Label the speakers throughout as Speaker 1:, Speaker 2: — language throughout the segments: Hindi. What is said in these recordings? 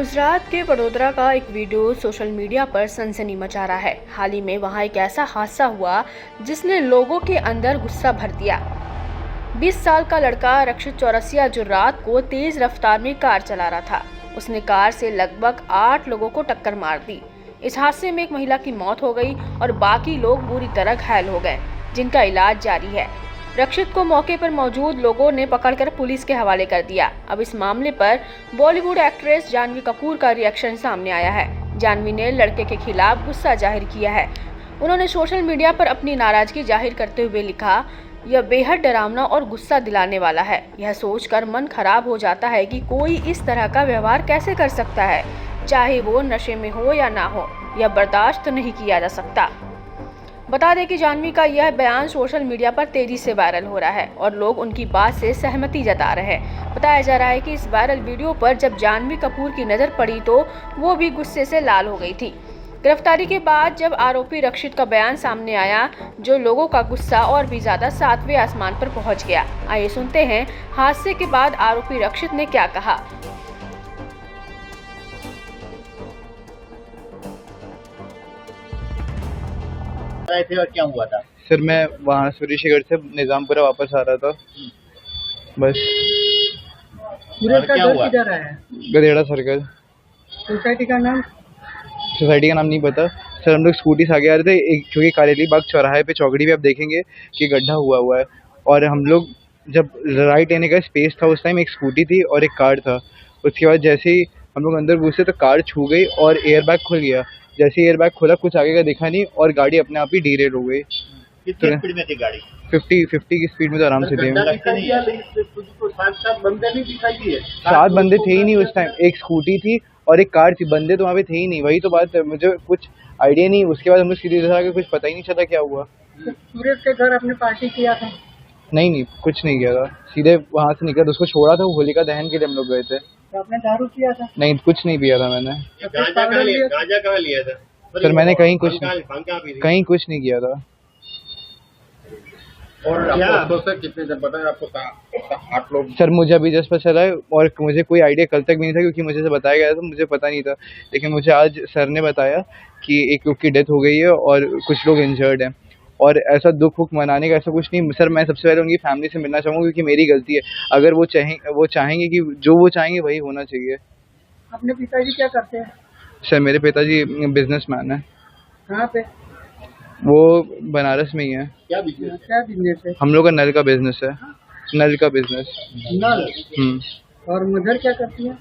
Speaker 1: गुजरात के वडोदरा का एक वीडियो सोशल मीडिया पर सनसनी मचा रहा है। हाल ही में वहां एक ऐसा हादसा हुआ जिसने लोगों के अंदर गुस्सा भर दिया। 20 साल का लड़का रक्षित चौरसिया जो रात को तेज रफ्तार में कार चला रहा था, उसने कार से लगभग 8 लोगों को टक्कर मार दी। इस हादसे में एक महिला की मौत हो गई और बाकी लोग बुरी तरह घायल हो गए, जिनका इलाज जारी है। रक्षित को मौके पर मौजूद लोगों ने पकड़कर पुलिस के हवाले कर दिया। अब इस मामले पर बॉलीवुड एक्ट्रेस जानवी कपूर का रिएक्शन सामने आया है। जानवी ने लड़के के खिलाफ गुस्सा जाहिर किया है। उन्होंने सोशल मीडिया पर अपनी नाराजगी जाहिर करते हुए लिखा, यह बेहद डरावना और गुस्सा दिलाने वाला है। यह सोचकर मन खराब हो जाता है कि कोई इस तरह का व्यवहार कैसे कर सकता है, चाहे वो नशे में हो या ना हो। यह बर्दाश्त नहीं किया जा सकता। बता दें कि जानवी का यह बयान सोशल मीडिया पर तेजी से वायरल हो रहा है और लोग उनकी बात से सहमति जता रहे हैं। बताया जा रहा है कि इस वायरल वीडियो पर जब जानवी कपूर की नज़र पड़ी तो वो भी गुस्से से लाल हो गई थी। गिरफ्तारी के बाद जब आरोपी रक्षित का बयान सामने आया, जो लोगों का गुस्सा और भी ज्यादा 7वें आसमान पर पहुंच गया। आइए सुनते हैं हादसे के बाद आरोपी रक्षित ने क्या कहा।
Speaker 2: आए थे और क्या हुआ था?
Speaker 3: सर मैं वहाँ सूर्यशेखर से निजामपुरा वापस आ रहा था, बस।
Speaker 2: पूरे का
Speaker 4: क्या हुआ?
Speaker 2: किधर है?
Speaker 3: गधेड़ा सर्कल।
Speaker 2: सोसाइटी का नाम?
Speaker 3: सोसाइटी का नाम नहीं पता सर। हम लोग स्कूटी से आगे आ रहे थे, एक क्योंकि कारेली बाग चौराहे पे चौकड़ी पे आप देखेंगे कि गड्ढा हुआ है, और हम लोग जब राइट लेने का स्पेस था उस टाइम एक स्कूटी थी और एक कार था। उसके बाद जैसे ही हम लोग अंदर घुसे तो कार छू गई और एयरबैग खुल गया। जैसे ही एयरबैग खुला कुछ आगे का दिखा नहीं और गाड़ी अपने आप ही डीरेल हो गई।
Speaker 2: कितनी स्पीड में थी गाड़ी?
Speaker 3: 50 की स्पीड में तो आराम से थी।
Speaker 4: बंदे नहीं दिखाई दिए।
Speaker 3: 7 बंदे थे ही नहीं उस टाइम, एक स्कूटी थी और एक कार थी, बंदे तो वहाँ पे थे ही नहीं। वही तो बात है, मुझे कुछ आइडिया नहीं। उसके बाद हम लोग सीधे इधर आके कुछ पता ही नहीं चला क्या हुआ।
Speaker 2: सूरज के घर आपने पार्टी किया था?
Speaker 3: नहीं, कुछ नहीं किया था। सीधे वहाँ से निकल उसको छोड़ा था, होलिका दहन के लिए हम लोग गए थे।
Speaker 2: तो आपने दारू किया था?
Speaker 3: नहीं, कुछ नहीं पिया था मैंने।
Speaker 4: गांजा कहाँ लिया था?
Speaker 3: सर मैंने कहीं कुछ नहीं किया था।
Speaker 4: और आपको सर कितने जब बताया आपको 8 लोग?
Speaker 3: सर मुझे अभी जस्ट पता चला है और मुझे कोई आइडिया कल तक भी नहीं था, क्योंकि मुझे बताया गया था, मुझे पता नहीं था। लेकिन मुझे आज सर ने बताया कि एक लोग की डेथ हो गई है और कुछ लोग इंजर्ड हैं। और ऐसा दुख मनाने का ऐसा कुछ नहीं सर। मैं सबसे पहले उनकी फैमिली से मिलना चाहूँगा, क्योंकि मेरी गलती है। अगर वो चाहेंगे कि जो वो चाहेंगे वही होना चाहिए।
Speaker 2: अपने पिताजी क्या करते हैं?
Speaker 3: सर मेरे पिताजी बिजनेसमैन है।
Speaker 2: कहाँ पे?
Speaker 3: वो बनारस में ही है।
Speaker 4: क्या बिजनेस?
Speaker 2: क्या बिजनेस है?
Speaker 3: हम लोग का नल का बिजनेस है। नल का बिजनेस।
Speaker 2: नल? और मदर क्या करती है?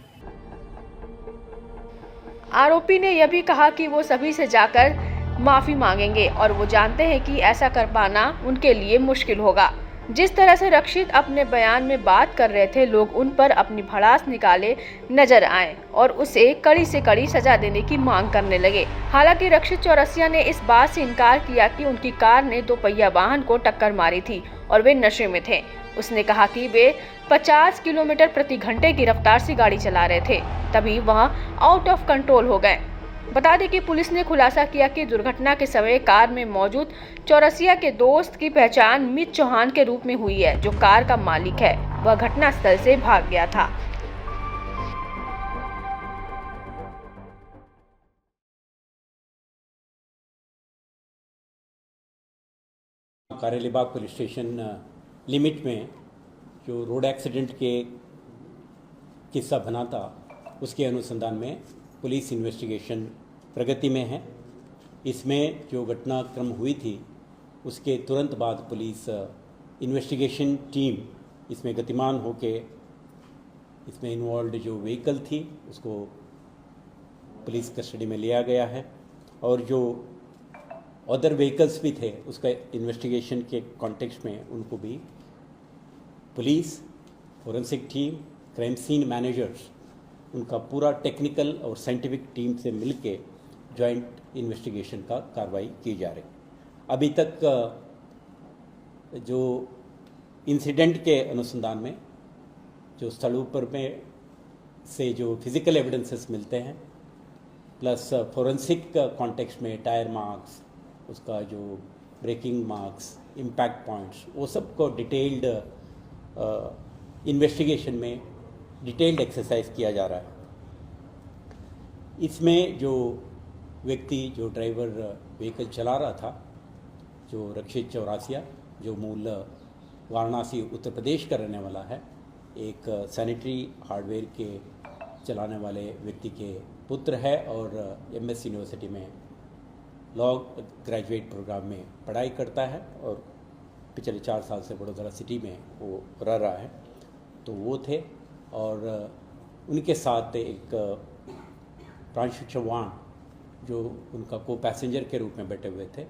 Speaker 1: आरोपी ने यह भी कहा कि वो सभी से जाकर माफी मांगेंगे और वो जानते हैं कि ऐसा कर पाना उनके लिए मुश्किल होगा। जिस तरह से रक्षित अपने बयान में बात कर रहे थे, लोग उन पर अपनी भड़ास निकाले नजर आए और उसे कड़ी से कड़ी सजा देने की मांग करने लगे। हालांकि रक्षित चौरसिया ने इस बात से इनकार किया कि उनकी कार ने 2 पहिया वाहन को टक्कर मारी थी और वे नशे में थे। उसने कहा कि वे 50 किलोमीटर प्रति घंटे की रफ्तार से गाड़ी चला रहे थे, तभी वह आउट ऑफ कंट्रोल हो गए। बता दें कि पुलिस ने खुलासा किया कि दुर्घटना के समय कार में मौजूद चौरसिया के दोस्त की पहचान मित चौहान के रूप में हुई है, जो कार का मालिक है। वह घटनास्थल से भाग गया था।
Speaker 5: कारेलीबाग पुलिस स्टेशन लिमिट में जो रोड एक्सीडेंट के किस्सा बना था, उसके अनुसंधान में पुलिस इन्वेस्टिगेशन प्रगति में है। इसमें जो घटनाक्रम हुई थी उसके तुरंत बाद पुलिस इन्वेस्टिगेशन टीम इसमें गतिमान होके इसमें इन्वॉल्व जो व्हीकल थी उसको पुलिस कस्टडी में लिया गया है, और जो अदर व्हीकल्स भी थे उसका इन्वेस्टिगेशन के कॉन्टेक्स्ट में उनको भी police, forensic team, crime scene managers, उनका पूरा टेक्निकल और साइंटिफिक टीम से मिलके जॉइंट इन्वेस्टिगेशन का कार्रवाई की जा रही। अभी तक जो इंसिडेंट के अनुसंधान में जो स्थलों पर में से जो फिज़िकल एविडेंसेस मिलते हैं, प्लस फोरेंसिक कॉन्टेक्स्ट में टायर मार्क्स, उसका जो ब्रेकिंग मार्क्स, इम्पैक्ट पॉइंट्स, वो सब को डिटेल्ड इन्वेस्टिगेशन में डिटेल्ड एक्सरसाइज किया जा रहा है। इसमें जो व्यक्ति जो ड्राइवर व्हीकल चला रहा था, जो रक्षित चौरासिया, जो मूल वाराणसी उत्तर प्रदेश का रहने वाला है, एक सैनिटरी हार्डवेयर के चलाने वाले व्यक्ति के पुत्र है और एमएस यूनिवर्सिटी में लॉ ग्रेजुएट प्रोग्राम में पढ़ाई करता है और पिछले 4 साल से वडोदरा सिटी में वो रह रहा है। तो वो थे और उनके साथ एक प्रांशु चौहान जो उनका को पैसेंजर के रूप में बैठे हुए थे,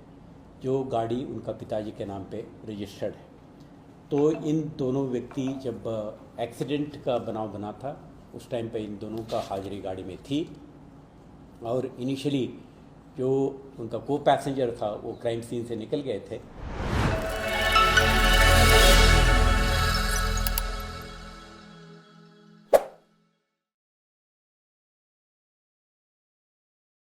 Speaker 5: जो गाड़ी उनका पिताजी के नाम पे रजिस्टर्ड है। तो इन दोनों व्यक्ति जब एक्सीडेंट का बनाव बना था उस टाइम पे इन दोनों का हाजिरी गाड़ी में थी और इनिशियली जो उनका को पैसेंजर था वो क्राइम सीन से निकल गए थे।